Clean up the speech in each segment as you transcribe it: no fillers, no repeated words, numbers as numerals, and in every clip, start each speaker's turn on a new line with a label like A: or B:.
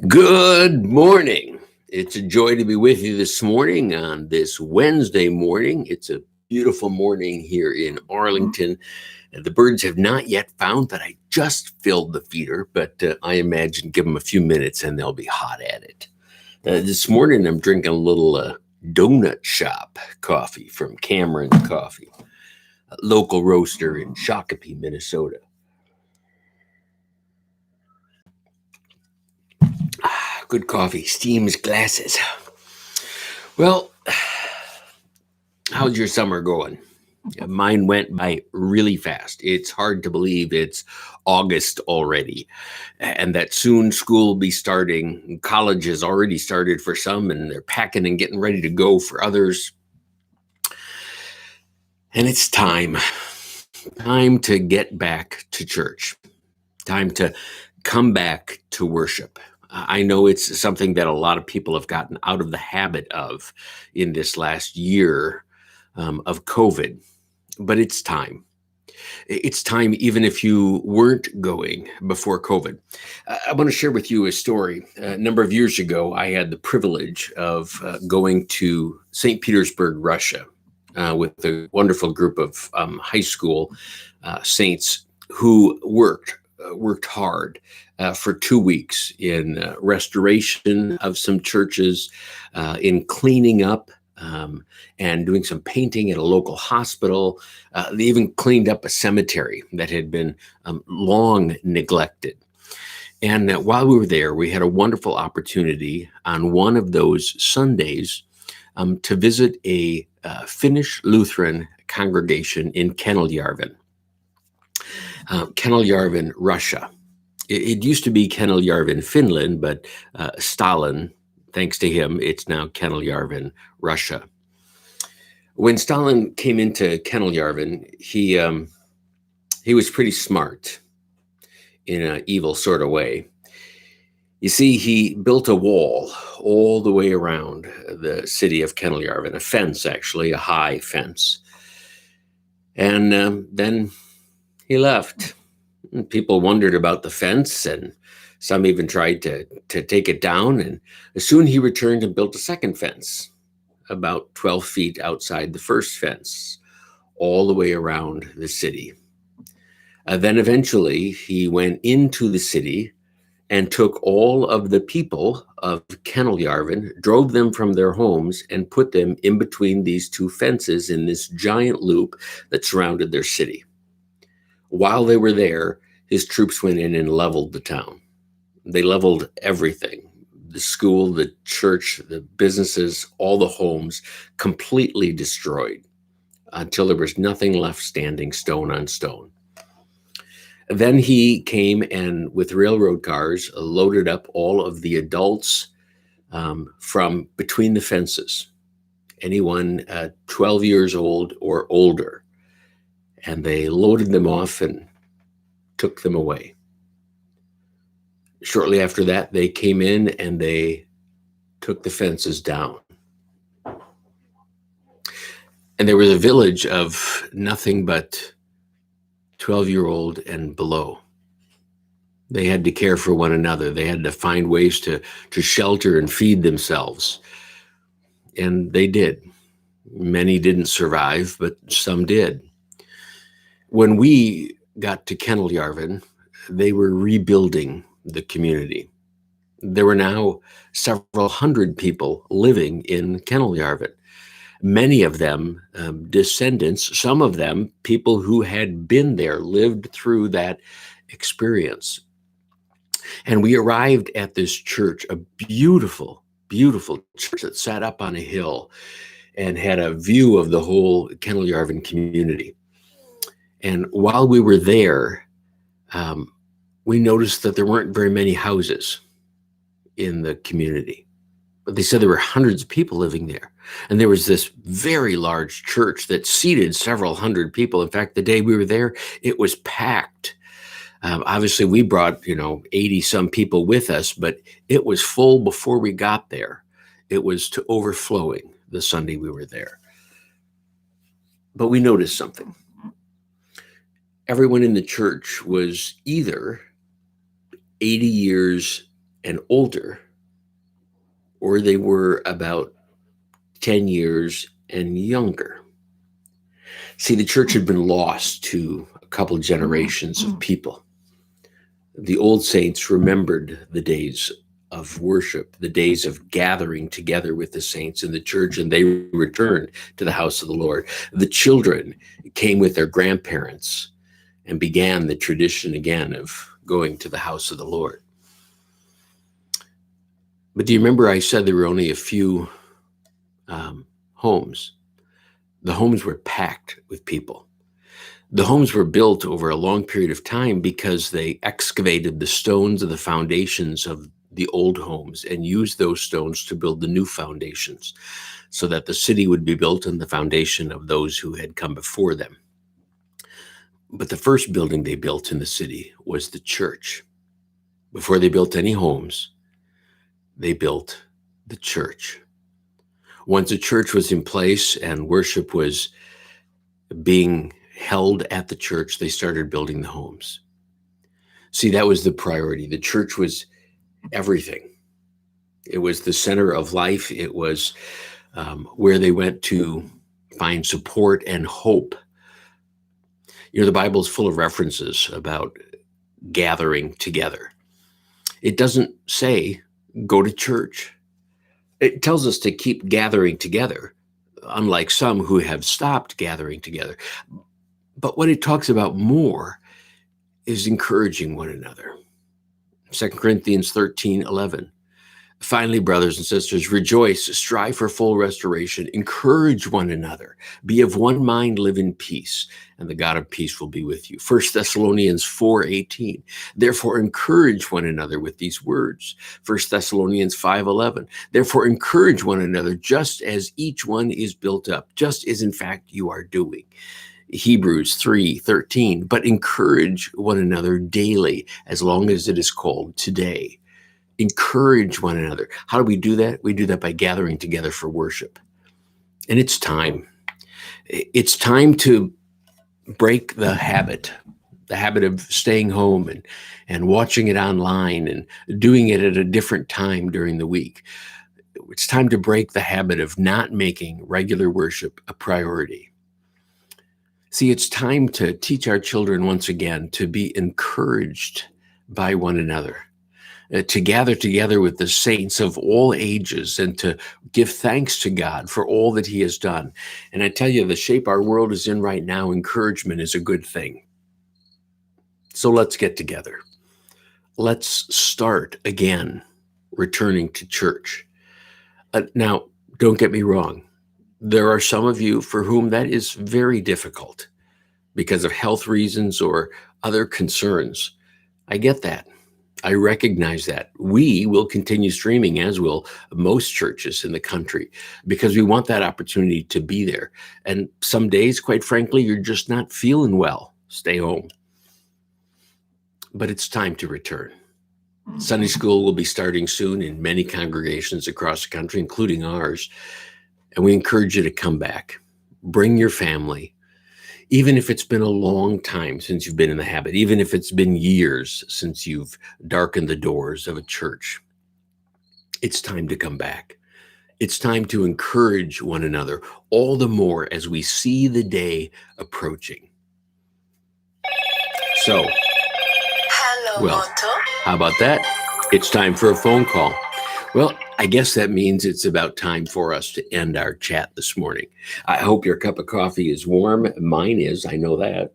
A: Good morning. It's a joy to be with you this morning on this Wednesday morning. It's a beautiful morning here in Arlington. And the birds have not yet found that I just filled the feeder, but I imagine give them a few minutes and they'll be hot at it. This morning I'm drinking a little donut shop coffee from Cameron Coffee, a local roaster in Shakopee, Minnesota. Good coffee, steams glasses. Well, how's your summer going? Mine went by really fast. It's hard to believe it's August already, and that soon school will be starting. College has already started for some, and they're packing and getting ready to go for others. And it's time to get back to church, time to come back to worship. I know it's something that a lot of people have gotten out of the habit of in this last year of COVID, but it's time. It's time, even if you weren't going before COVID. I want to share with you a story. A number of years ago, I had the privilege of going to St. Petersburg, Russia, with a wonderful group of high school saints who worked hard for 2 weeks in restoration of some churches, in cleaning up and doing some painting at a local hospital. They even cleaned up a cemetery that had been long neglected. And while we were there, we had a wonderful opportunity on one of those Sundays to visit a Finnish Lutheran congregation in Kennel-Järven, Russia. It used to be Kennel-Järven, Finland, but Stalin, thanks to him, it's now Kennel-Järven, Russia. When Stalin came into Kennel-Järven, he was pretty smart in an evil sort of way. You see, he built a wall all the way around the city of Kennel-Järven, a fence, actually, a high fence. And then he left. And people wondered about the fence, and some even tried to take it down. And soon he returned and built a second fence, about 12 feet outside the first fence, all the way around the city. Then eventually he went into the city and took all of the people of Kennel-Järven, drove them from their homes, and put them in between these two fences in this giant loop that surrounded their city. While they were there, his troops went in and leveled the town. They leveled everything: the school, the church, the businesses, all the homes, completely destroyed until there was nothing left standing, stone on stone. Then he came and, with railroad cars, loaded up all of the adults from between the fences, anyone 12 years old or older. And they loaded them off and took them away. Shortly after that, they came in and they took the fences down. And there was a village of nothing but 12-year-old and below. They had to care for one another. They had to find ways to shelter and feed themselves. And they did. Many didn't survive, but some did. When we got to Kennel-Järven, they were rebuilding the community. There were now several hundred people living in Kennel-Järven. Many of them descendants, some of them people who had been there, lived through that experience. And we arrived at this church, a beautiful, beautiful church that sat up on a hill and had a view of the whole Kennel-Järven community. And while we were there, we noticed that there weren't very many houses in the community. But they said there were hundreds of people living there. And there was this very large church that seated several hundred people. In fact, the day we were there, it was packed. Obviously, we brought, 80 some people with us, but it was full before we got there. It was to overflowing the Sunday we were there. But we noticed something. Everyone in the church was either 80 years and older, or they were about 10 years and younger. See, the church had been lost to a couple generations of people. The old saints remembered the days of worship, the days of gathering together with the saints in the church, and they returned to the house of the Lord. The children came with their grandparents and began the tradition again of going to the house of the Lord. But do you remember I said there were only a few homes? The homes were packed with people. The homes were built over a long period of time because they excavated the stones of the foundations of the old homes and used those stones to build the new foundations so that the city would be built on the foundation of those who had come before them. But the first building they built in the city was the church. Before they built any homes, they built the church. Once a church was in place and worship was being held at the church, they started building the homes. See, that was the priority. The church was everything. It was the center of life. It was where they went to find support and hope. You know, the Bible is full of references about gathering together. It doesn't say go to church. It tells us to keep gathering together, unlike some who have stopped gathering together. But what it talks about more is encouraging one another. 2 Corinthians 13:11. Finally, brothers and sisters, rejoice, strive for full restoration, encourage one another, be of one mind, live in peace, and the God of peace will be with you. 1 Thessalonians 4:18. Therefore, encourage one another with these words. 1 Thessalonians 5:11. Therefore, encourage one another just as each one is built up, just as in fact you are doing. Hebrews 3:13, but encourage one another daily, as long as it is called today. Encourage one another. How do we do that? We do that by gathering together for worship. And it's time. It's time to break the habit of staying home and watching it online and doing it at a different time during the week. It's time to break the habit of not making regular worship a priority. See, it's time to teach our children once again to be encouraged by one another, to gather together with the saints of all ages and to give thanks to God for all that he has done. And I tell you, the shape our world is in right now, encouragement is a good thing. So let's get together. Let's start again returning to church. Now, don't get me wrong. There are some of you for whom that is very difficult because of health reasons or other concerns. I get that. I recognize that. We will continue streaming, as will most churches in the country, because we want that opportunity to be there. And some days, quite frankly, you're just not feeling well. Stay home. But it's time to return. Sunday school will be starting soon in many congregations across the country, including ours. And we encourage you to come back. Bring your family. Even if it's been a long time since you've been in the habit, even if it's been years since you've darkened the doors of a church, it's time to come back. It's time to encourage one another, all the more as we see the day approaching. So, well, how about that? It's time for a phone call. Well, I guess that means it's about time for us to end our chat this morning. I hope your cup of coffee is warm. Mine is, I know that.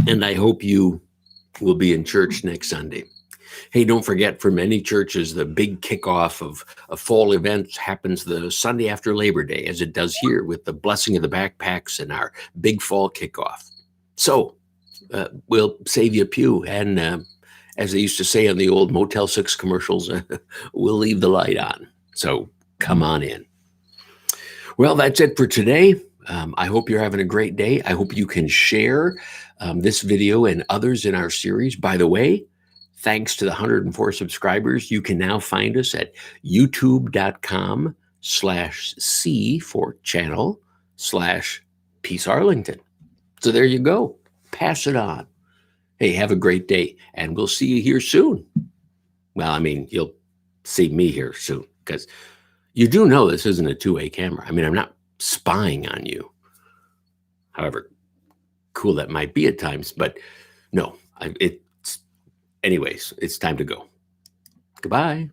A: And I hope you will be in church next Sunday. Hey, don't forget, for many churches, the big kickoff of fall events happens the Sunday after Labor Day, as it does here with the blessing of the backpacks and our big fall kickoff. So we'll save you a pew. And as they used to say on the old Motel 6 commercials, we'll leave the light on. So come on in. Well, that's it for today. I hope you're having a great day. I hope you can share this video and others in our series. By the way, thanks to the 104 subscribers, you can now find us at youtube.com/C for channel/Peace Arlington. So there you go. Pass it on. Hey, have a great day, and we'll see you here soon. Well, I mean, you'll see me here soon because you do know this isn't a two-way camera. I mean, I'm not spying on you, however cool that might be at times, but no, it's anyways, it's time to go. Goodbye.